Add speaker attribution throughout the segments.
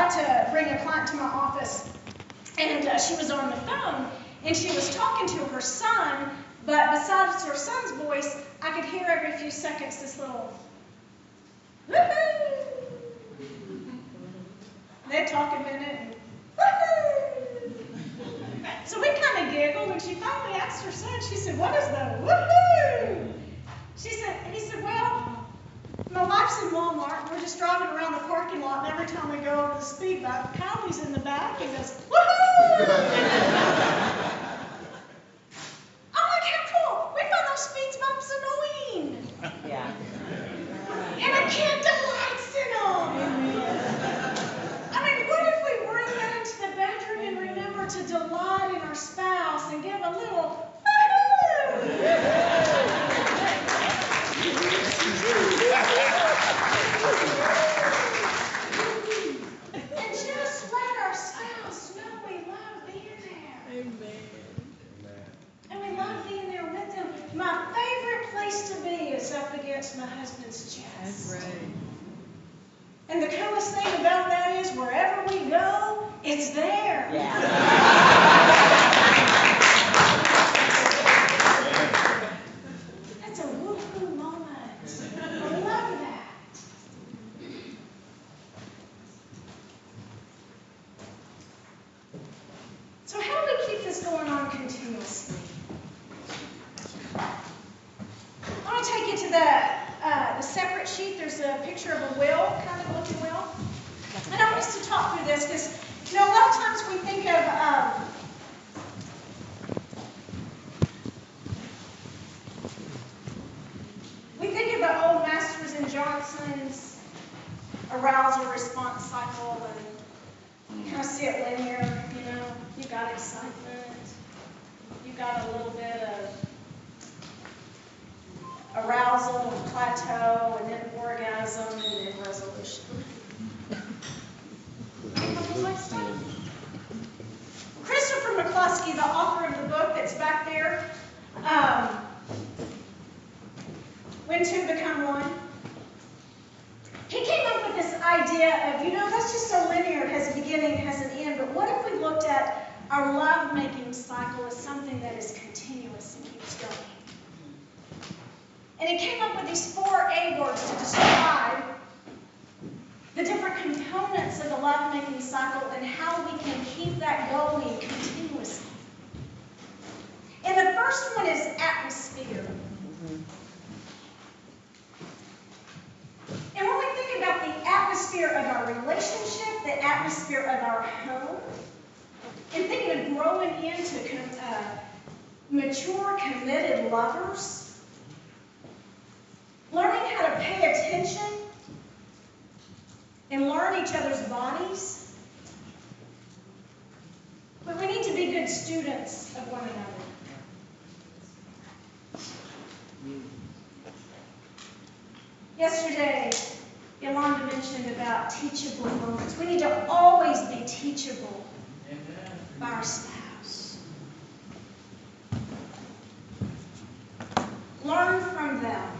Speaker 1: about to bring a client to my office, and she was on the phone, and she was talking to her son, but besides her son's voice, I could hear every few seconds this little woohoo. They'd talk a minute, and woohoo. So we kind of giggled, and she finally asked her son, she said, "What is the woohoo?" He said, "Well, my wife's in Walmart, and we're just driving around the parking lot, and every time we go over the speed bump, Callie's in the back and goes, woohoo!" I'm like, how cool! We find those speed bumps annoying.
Speaker 2: Yeah.
Speaker 1: And a kid delights in them. I mean, what if we bring that into the bedroom and remember to delight in our spouse and give a little woohoo! And just let our spouse know we love being there.
Speaker 2: Amen.
Speaker 1: And we love being there with them. My favorite place to be is up against my husband's chest.
Speaker 2: That's right.
Speaker 1: And the coolest thing about that is wherever we go, it's there.
Speaker 2: Yeah.
Speaker 1: That's a woohoo moment. I love that. So how do we keep this going on continuously? I want to take you to the separate sheet. There's a picture of a wheel, kind of looking wheel. And I want us to talk through this because, a lot of times we think of the old Masters and Johnson's arousal response cycle, and you kind of see it linear. You got excitement, you got a little bit of arousal and plateau, and then orgasm, and then resolution. Christopher McCluskey, the author of the book that's back there, When Two Become One, he came up with this idea of, that's just so linear. It has a beginning, it has an end, but what if we looked at our love-making cycle as something that is continuous and keeps going? And he came up with these 4 A words to describe the different components of the love-making cycle and how we can keep that going continuously. And the first one is atmosphere. And when we think about the atmosphere of our relationship, the atmosphere of our home, and thinking of growing into mature, committed lovers, learning how to pay attention and learn each other's bodies. But we need to be good students of one another. Yesterday, Yolanda mentioned about teachable moments. We need to always be teachable by our spouse. Learn from them.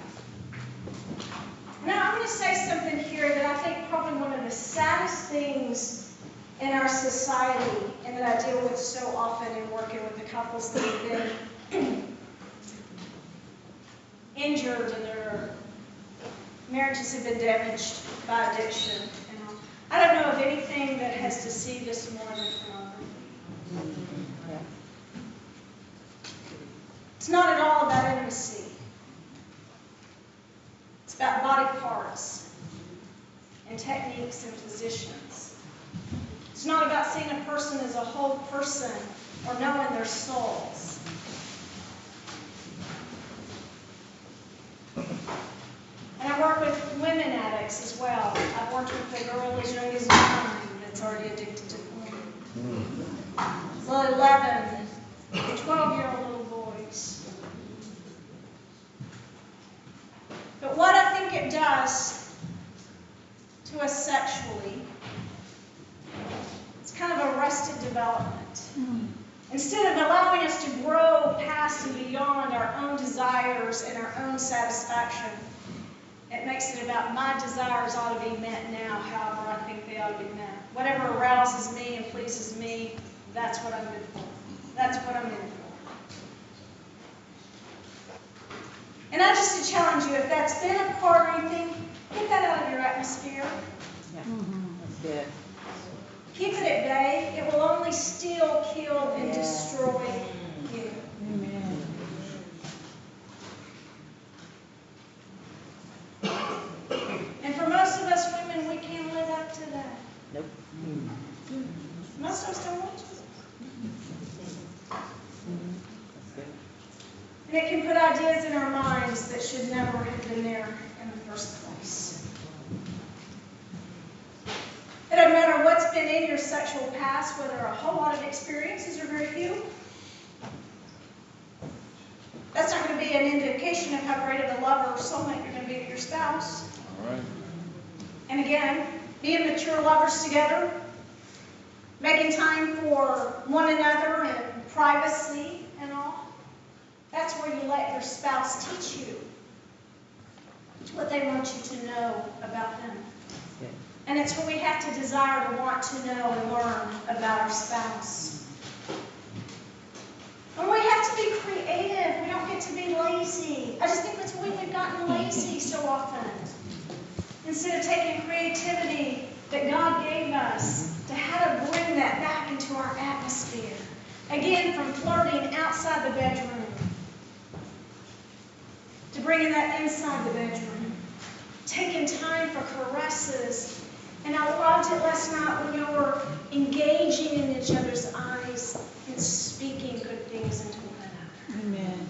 Speaker 1: Now, I'm going to say something here that I think probably one of the saddest things in our society, and that I deal with so often in working with the couples that have been injured and their marriages have been damaged by addiction. I don't know of anything that has deceived us more than pornography. It's not at all about intimacy. It's about body parts and techniques and positions. It's not about seeing a person as a whole person or knowing their souls. And I work with women addicts as well. I've worked with a girl as young as 9 that's already addicted to porn. So 11, 12-year-old little boys. But what I think it does to us sexually, it's kind of arrested development. Instead of allowing us to grow past and beyond our own desires and our own satisfaction, it makes it about my desires ought to be met now, however I think be able to be met. Whatever arouses me and pleases me, that's what I'm good for. That's what I'm in for. And I just to challenge you, if that's been a part or anything, get that out of your atmosphere.
Speaker 3: Yeah. That's good.
Speaker 1: Keep it at bay. It will only steal, kill, and destroy you.
Speaker 3: Amen.
Speaker 1: And for most of us women, we can't live up to that.
Speaker 3: Nope.
Speaker 1: Most of us don't want to.
Speaker 3: That's good.
Speaker 1: And it can put ideas in our minds that should never have been there in the first place. It doesn't matter what's been in your sexual past, whether a whole lot of experiences or very few. That's not going to be an indication of how great of a lover or soulmate you're going to be to your spouse.
Speaker 2: All right.
Speaker 1: And again, being mature lovers together, making time for one another and privacy and all. That's where you let your spouse teach you what they want you to know about them.
Speaker 3: Good.
Speaker 1: And it's where we have to desire to want to know and learn about our spouse. And we have to be creative. We don't get to be lazy. I just think that's why we've gotten lazy so often. Instead of taking creativity that God gave us to how to bring that back into our atmosphere. Again, from flirting outside the bedroom to bringing that inside the bedroom. Taking time for caresses. And I loved it last night when you were engaging in each other's eyes and speaking good things into one another.
Speaker 3: Amen.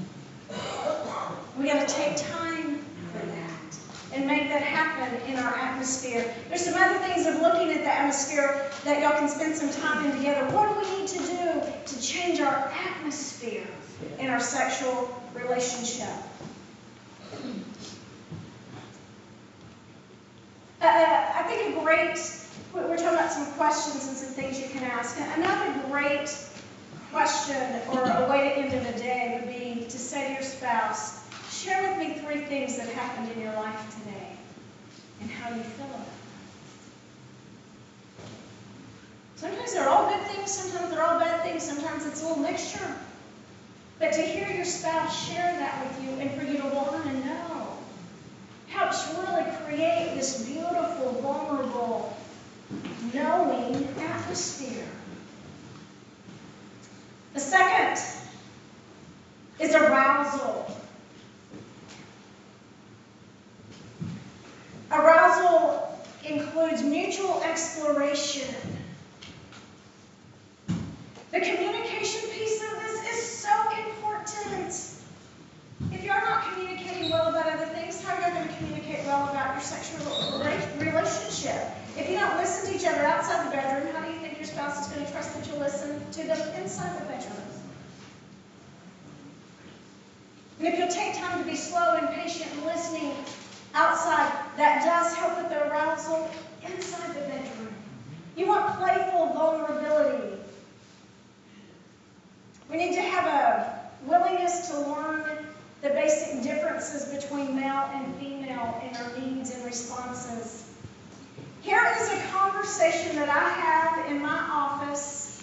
Speaker 1: We got to take time for that and make that happen in our atmosphere. There's some other things of looking at the atmosphere that y'all can spend some time in together. What do we need to do to change our atmosphere in our sexual relationship? I think a great, we're talking about some questions and some things you can ask. Another great question or a way to end of the day would be to say to your spouse, share with me 3 things that happened in your life today and how you feel about them. Sometimes they're all good things, sometimes they're all bad things, sometimes it's a little mixture. But to hear your spouse share that with you and for you to want to know helps really create this beautiful, vulnerable, knowing atmosphere. The second is arousal. Arousal includes mutual exploration. The communication piece of this is so important. If you're not communicating well about other things, how are you going to communicate well about your sexual relationship? If you don't listen to each other outside the bedroom, how do you think your spouse is going to trust that you'll listen to them inside the bedroom? And if you'll take time to be slow and patient and listening outside, that does help with the arousal inside the bedroom. You want playful vulnerability. We need to have a willingness to learn the basic differences between male and female in our needs and responses. Here is a conversation that I have in my office,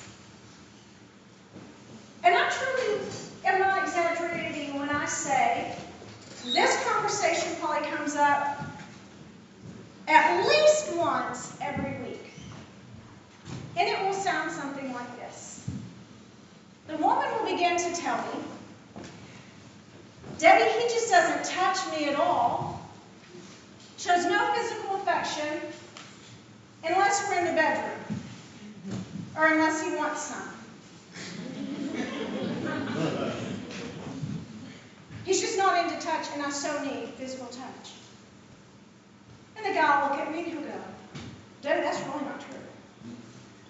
Speaker 1: and I truly am not exaggerating when I say this conversation probably comes up at least once every week. And it will sound something like this. The woman will begin to tell me, Debbie, he just doesn't touch me at all, shows no physical affection, unless we're in the bedroom, or unless he wants some. He's just not into touch, and I so need physical touch. And the guy will look at me and he'll go, Debbie, that's really not true.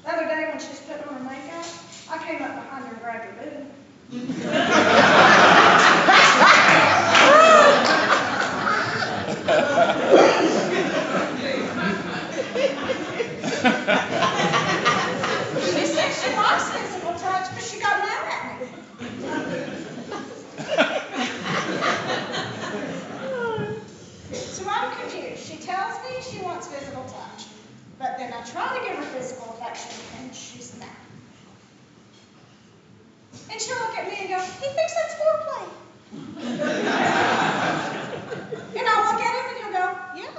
Speaker 1: The other day when she was putting on her makeup, I came up behind her and grabbed her boob. She said she likes physical touch, but she got mad at me. So I'm confused. She tells me she wants physical touch, but then I try to give her physical affection, and she's mad. And she'll look at me and go, he thinks that's foreplay. And I'll look at him and he'll go, yeah.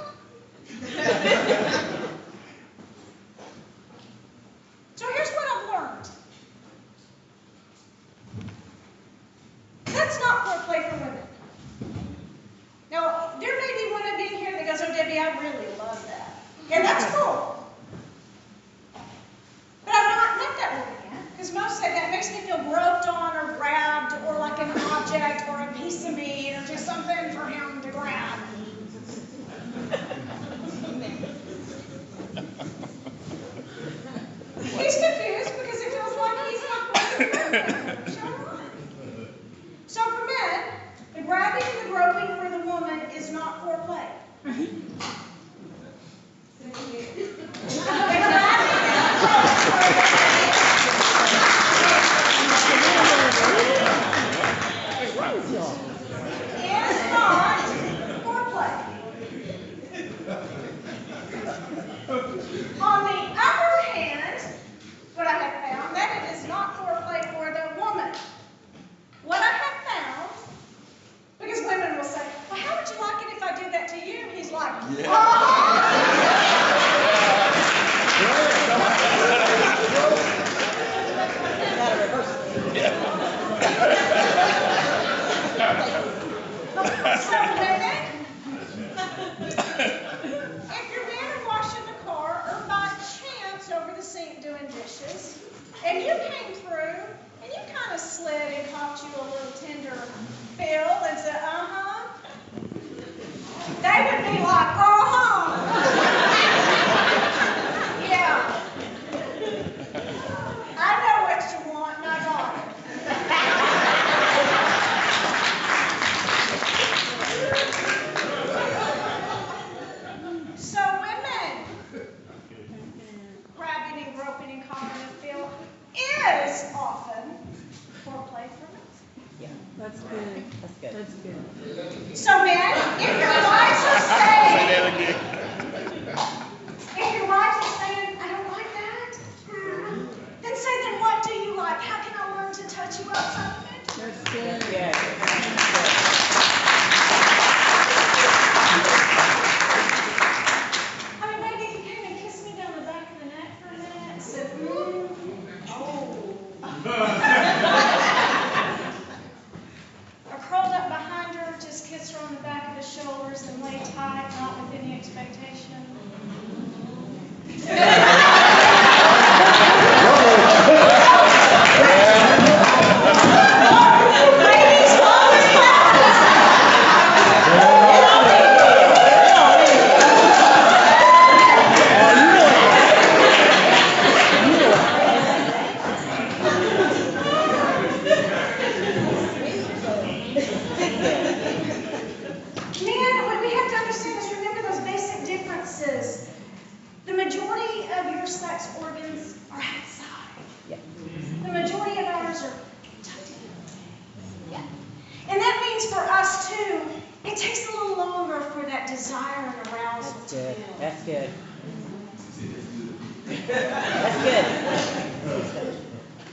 Speaker 1: So here's what I've learned. That's not foreplay for women. Now, there may be one of you in here that goes, oh, Debbie, I really love that. And that's cool. But I've not met that woman yet, because most say that makes me feel groped on or grabbed or like an object or a piece of meat or just something for him to grab. He's confused because it feels like he's not So for men, the grabbing and the groping for the woman is not foreplay. The grabbing is not foreplay. On the other hand, what I have found, that it is not foreplay for the woman. What I have found, because women will say, well, how would you like it if I did that to you? And he's like, So women, if your man are washing the car or by chance over the sink doing dishes, and you came through and you kind of slid and caught you a little tender feel and said, they would be like, yeah. I know what you want, and I got it. So women, grabbing and groping and calling and feel is often foreplay for men.
Speaker 3: Yeah, that's good. That's good. That's good.
Speaker 1: So men, if your wives are saying, I don't like that, then say, then what do you like? How can I learn to touch you outside of it?
Speaker 3: That's good. Yeah.
Speaker 1: I mean, maybe if you came and kissed me down the back of the neck for a minute and said, or curled up behind her, just kissed her on the back of the shoulders and lay tight, not with any expectation. Ladies, what was that? Men, what we have to understand is remember those basic differences. The majority of your sex organs are outside.
Speaker 3: Yeah.
Speaker 1: The majority of ours are tucked in. Yeah. And that means for us too, it takes a little longer for that desire and arousal
Speaker 3: That's
Speaker 1: to
Speaker 3: good.
Speaker 1: build.
Speaker 3: That's good. That's good.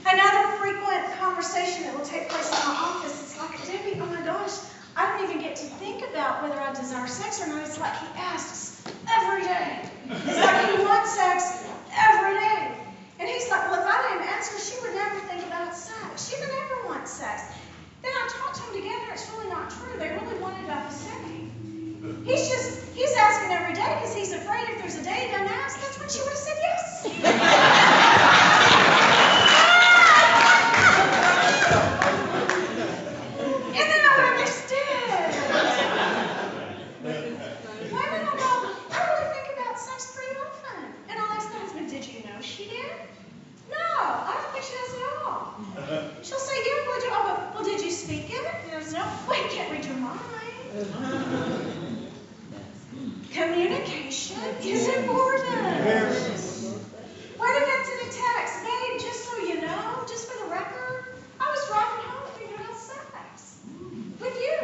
Speaker 1: Another frequent conversation that will take place in my office is like, Debbie, oh my gosh, I don't even get to think about whether I desire sex or not. It's like he asks every day. It's like he wants sex every day. And he's like, well, if I didn't answer, she would never think about sex. She would never want sex. Then I talked to them together. It's really not true. They really wanted about the same. He's asking every day because he's afraid if there's a day he doesn't ask, that's when she would have said yes. And then I would have understood. Women will go, I really think about sex pretty often. And I'll ask my husband, did you know she did? No, I don't think she does at all. She'll say, yeah, well, did you speak of it? And there's no, well, you can't read your mind. Communication is important. What if it's in a text? Babe, just so you know, just for the record, I was driving home thinking about sex. With you.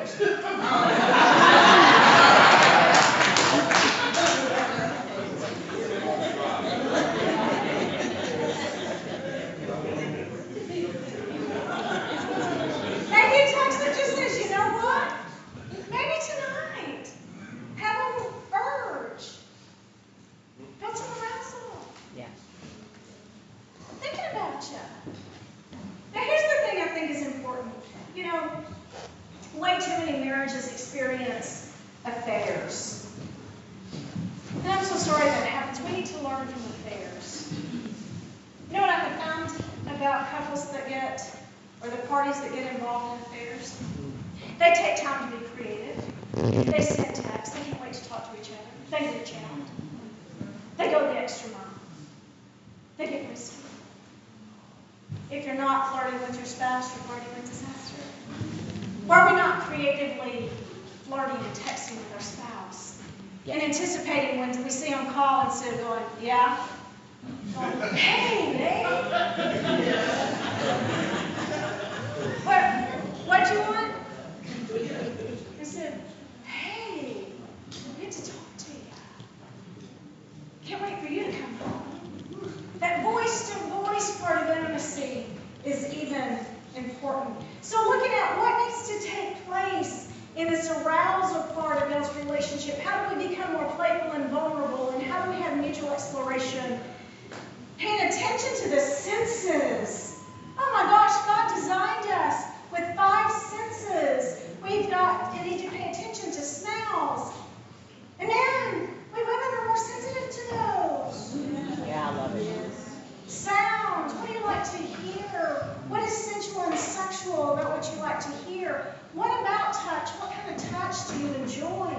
Speaker 1: about couples that get, or the parties that get involved in affairs. They take time to be creative. They send texts. They can't wait to talk to each other. They reach out. They go the extra mile. They get risky. If you're not flirting with your spouse, you're flirting with disaster. Or are we not creatively flirting and texting with our spouse? And anticipating when we see them call instead of going, yeah? Going, hey, babe. What'd you want? I said, hey, I get to talk to you. Can't wait for you to come home. That voice-to-voice part of intimacy is even important. So looking at what needs to take place in this arousal part of God's relationship, how do we become more playful and vulnerable, and how do we have mutual exploration? Paying attention to the senses. Oh my gosh, God designed us with 5 senses. We need to pay attention to smells. And then, we women are more sensitive to those.
Speaker 3: Yeah, I love it.
Speaker 1: Sounds. What do you like to hear? What is sensual and sexual about what you like to hear? What about touch? What kind of touch do you enjoy?